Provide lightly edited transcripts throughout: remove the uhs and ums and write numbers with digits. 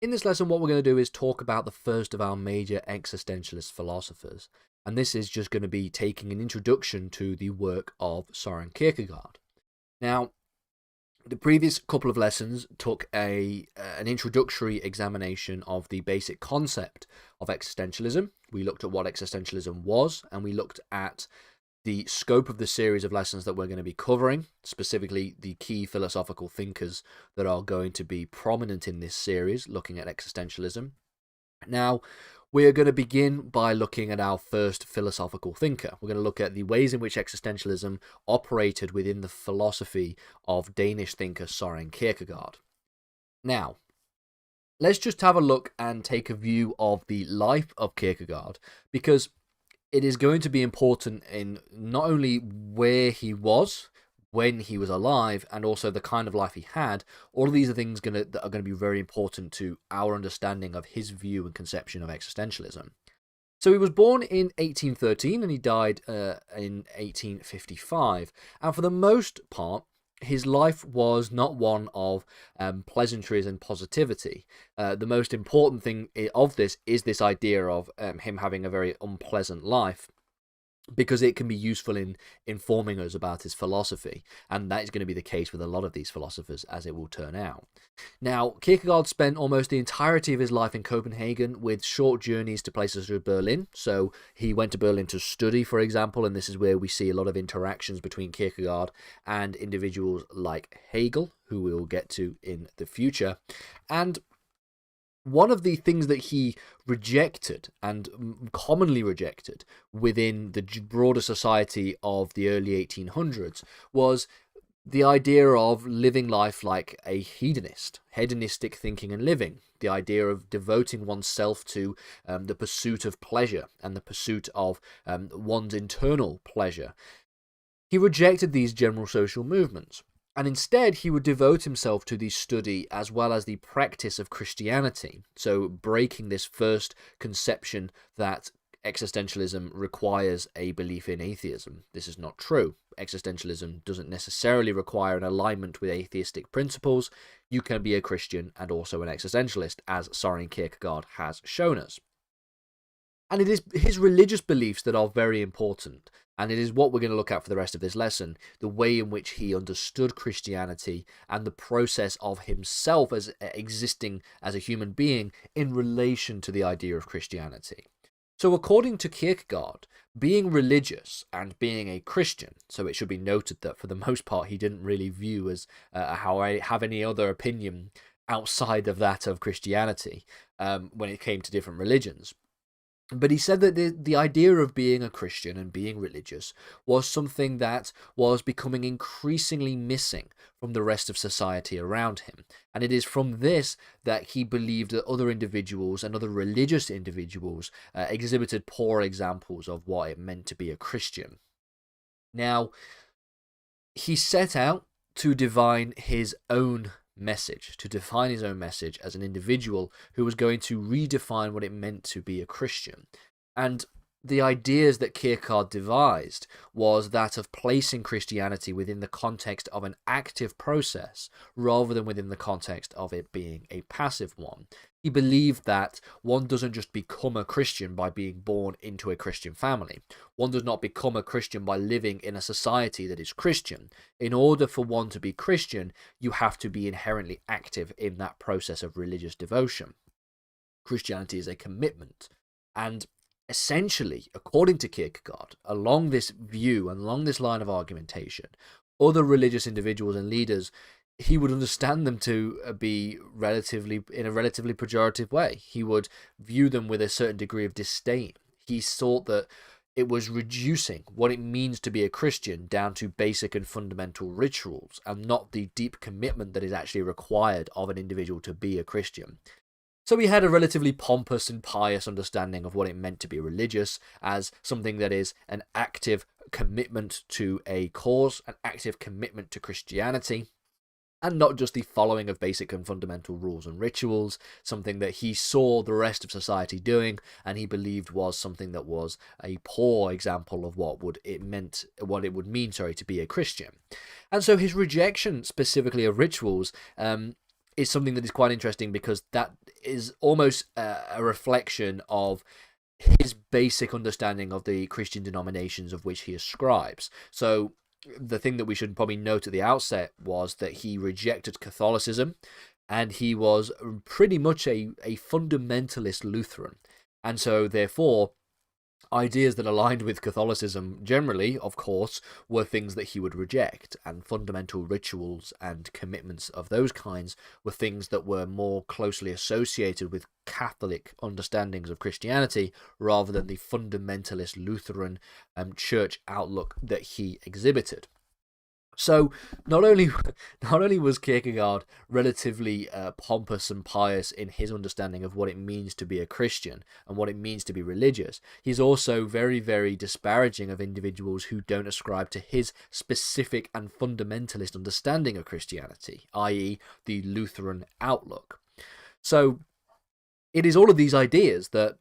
In this lesson, what we're going to do is talk about the first of our major existentialist philosophers, and this is just going to be taking an introduction to the work of Søren Kierkegaard. Now, the previous couple of lessons took an introductory examination of the basic concept of existentialism. We looked at what existentialism was, and we looked at the scope of the series of lessons that we're going to be covering, specifically the key philosophical thinkers that are going to be prominent in this series, looking at existentialism. Now, we're going to begin by looking at our first philosophical thinker. We're going to look at the ways in which existentialism operated within the philosophy of Danish thinker Søren Kierkegaard. Now, let's just have a look and take a view of the life of Kierkegaard, because it is going to be important in not only where he was when he was alive and also the kind of life he had. All of these are things that are going to be very important to our understanding of his view and conception of existentialism. So he was born in 1813 and he died in 1855. And for the most part, his life was not one of pleasantries and positivity. The most important thing of this is this idea of him having a very unpleasant life, because it can be useful in informing us about his philosophy, and that is going to be the case with a lot of these philosophers, as it will turn out. Now, Kierkegaard spent almost the entirety of his life in Copenhagen, with short journeys to places such as Berlin. So he went to Berlin to study, for example, and this is where we see a lot of interactions between Kierkegaard and individuals like Hegel, who we will get to in the future. And one of the things that he rejected, and commonly rejected, within the broader society of the early 1800s was the idea of living life like a hedonist, hedonistic thinking and living, the idea of devoting oneself to the pursuit of pleasure and the pursuit of one's internal pleasure. He rejected these general social movements, and instead he would devote himself to the study as well as the practice of Christianity, so breaking this first conception that existentialism requires a belief in atheism. This is not true. Existentialism doesn't necessarily require an alignment with atheistic principles. You can be a Christian and also an existentialist, as Søren Kierkegaard has shown us. And it is his religious beliefs that are very important, and it is what we're going to look at for the rest of this lesson, the way in which he understood Christianity and the process of himself as existing as a human being in relation to the idea of Christianity. So according to Kierkegaard, being religious and being a Christian, so it should be noted that for the most part he didn't really view as how I have any other opinion outside of that of Christianity when it came to different religions. But he said that the idea of being a Christian and being religious was something that was becoming increasingly missing from the rest of society around him. And it is from this that he believed that other individuals and other religious individuals exhibited poor examples of what it meant to be a Christian. Now, he set out to define his own message, as an individual who was going to redefine what it meant to be a Christian. And the ideas that Kierkegaard devised was that of placing Christianity within the context of an active process rather than within the context of it being a passive one. He believed that one doesn't just become a Christian by being born into a Christian family. One does not become a Christian by living in a society that is Christian. In order for one to be Christian, you have to be inherently active in that process of religious devotion. Christianity is a commitment. And essentially, according to Kierkegaard, along this view and along this line of argumentation, other religious individuals and leaders, he would understand them to be in a relatively pejorative way. He would view them with a certain degree of disdain. He thought that it was reducing what it means to be a Christian down to basic and fundamental rituals, and not the deep commitment that is actually required of an individual to be a Christian. So he had a relatively pompous and pious understanding of what it meant to be religious as something that is an active commitment to a cause, an active commitment to Christianity, and not just the following of basic and fundamental rules and rituals, something that he saw the rest of society doing, and he believed was something that was a poor example of what it would mean to be a Christian. And so his rejection specifically of rituals is something that is quite interesting, because that is almost a reflection of his basic understanding of the Christian denominations of which he ascribes. So the thing that we should probably note at the outset was that he rejected Catholicism, and he was pretty much a fundamentalist Lutheran. And so therefore, ideas that aligned with Catholicism generally, of course, were things that he would reject, and fundamental rituals and commitments of those kinds were things that were more closely associated with Catholic understandings of Christianity rather than the fundamentalist Lutheran church outlook that he exhibited. So not only was Kierkegaard relatively pompous and pious in his understanding of what it means to be a Christian and what it means to be religious, he's also very, very disparaging of individuals who don't ascribe to his specific and fundamentalist understanding of Christianity, i.e. the Lutheran outlook. So it is all of these ideas that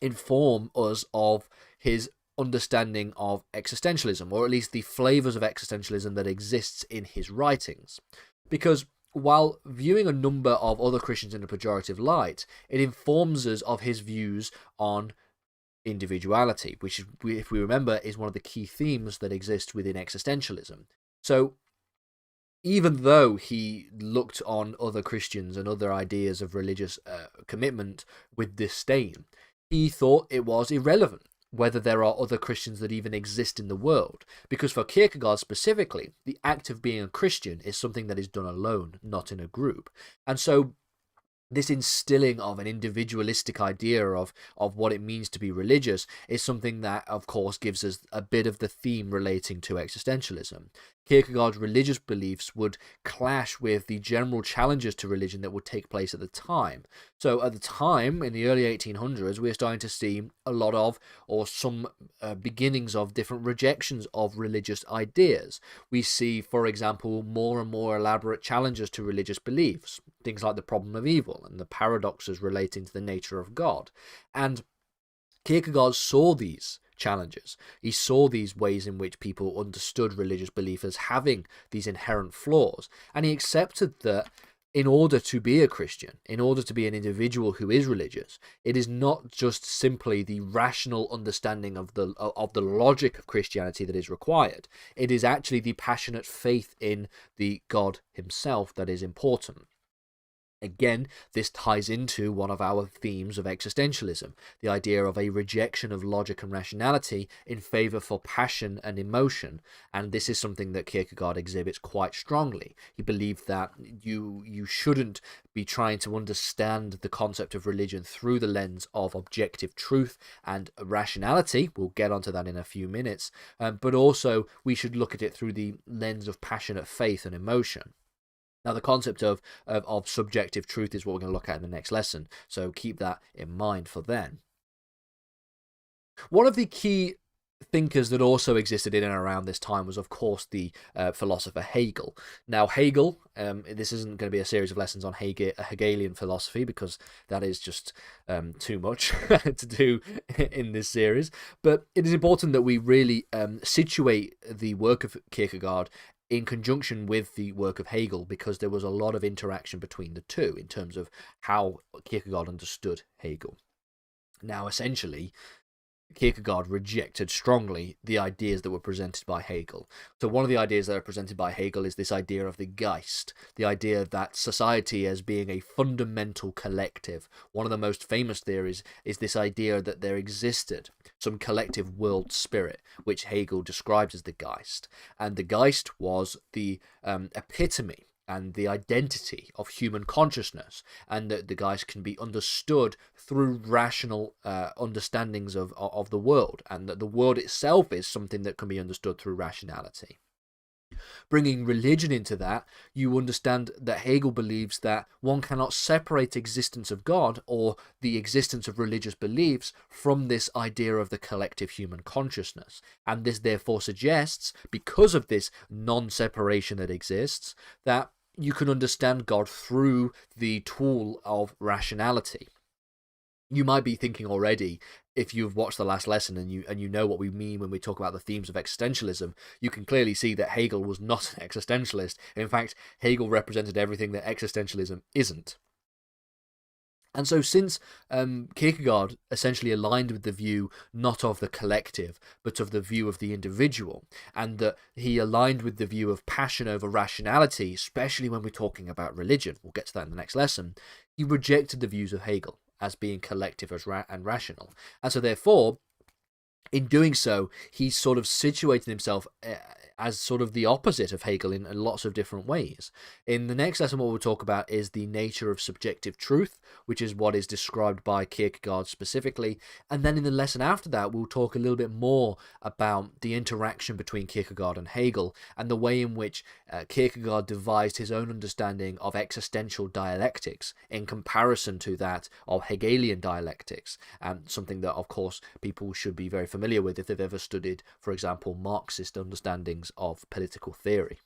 inform us of his understanding of existentialism, or at least the flavors of existentialism that exists in his writings. Because while viewing a number of other Christians in a pejorative light, it informs us of his views on individuality, which, if we remember, is one of the key themes that exist within existentialism. So even though he looked on other Christians and other ideas of religious commitment with disdain, he thought it was irrelevant whether there are other Christians that even exist in the world. Because for Kierkegaard specifically, the act of being a Christian is something that is done alone, not in a group. And so this instilling of an individualistic idea of what it means to be religious is something that, of course, gives us a bit of the theme relating to existentialism. Kierkegaard's religious beliefs would clash with the general challenges to religion that would take place at the time. So at the time, in the early 1800s, we're starting to see a lot of, or some beginnings of, different rejections of religious ideas. We see, for example, more and more elaborate challenges to religious beliefs, things like the problem of evil and the paradoxes relating to the nature of God. And Kierkegaard saw these challenges. He saw these ways in which people understood religious belief as having these inherent flaws, and he accepted that in order to be a Christian, in order to be an individual who is religious, it is not just simply the rational understanding of the logic of Christianity that is required. It is actually the passionate faith in the God himself that is important. Again, this ties into one of our themes of existentialism, the idea of a rejection of logic and rationality in favor for passion and emotion. And this is something that Kierkegaard exhibits quite strongly. He believed that you shouldn't be trying to understand the concept of religion through the lens of objective truth and rationality. We'll get onto that in a few minutes. But also, we should look at it through the lens of passionate faith and emotion. Now, the concept of subjective truth is what we're going to look at in the next lesson, so keep that in mind for then. One of the key thinkers that also existed in and around this time was, of course, the philosopher Hegel. Now, Hegel, this isn't going to be a series of lessons on Hegelian philosophy, because that is just too much to do in this series, but it is important that we really situate the work of Kierkegaard in conjunction with the work of Hegel, because there was a lot of interaction between the two in terms of how Kierkegaard understood Hegel. Now, essentially, Kierkegaard rejected strongly the ideas that were presented by Hegel. So one of the ideas that are presented by Hegel is this idea of the Geist, the idea that society as being a fundamental collective. One of the most famous theories is this idea that there existed some collective world spirit, which Hegel describes as the Geist. And the Geist was the epitome and the identity of human consciousness, and that the Geist can be understood through rational understandings of the world, and that the world itself is something that can be understood through rationality. Bringing religion into that, you understand that Hegel believes that one cannot separate existence of God or the existence of religious beliefs from this idea of the collective human consciousness. And this therefore suggests, because of this non-separation that exists, that you can understand God through the tool of rationality. you might be thinking already, if you've watched the last lesson and you know what we mean when we talk about the themes of existentialism, you can clearly see that Hegel was not an existentialist. In fact, Hegel represented everything that existentialism isn't. And so since Kierkegaard essentially aligned with the view not of the collective, but of the view of the individual, and that he aligned with the view of passion over rationality, especially when we're talking about religion, we'll get to that in the next lesson, he rejected the views of Hegel as being collective and rational. And so therefore, in doing so, he's sort of situated himself as sort of the opposite of Hegel in lots of different ways. In the next lesson, what we'll talk about is the nature of subjective truth, which is what is described by Kierkegaard specifically. And then in the lesson after that, we'll talk a little bit more about the interaction between Kierkegaard and Hegel and the way in which Kierkegaard devised his own understanding of existential dialectics in comparison to that of Hegelian dialectics, something that, of course, people should be very familiar with if they've ever studied, for example, Marxist understandings of political theory.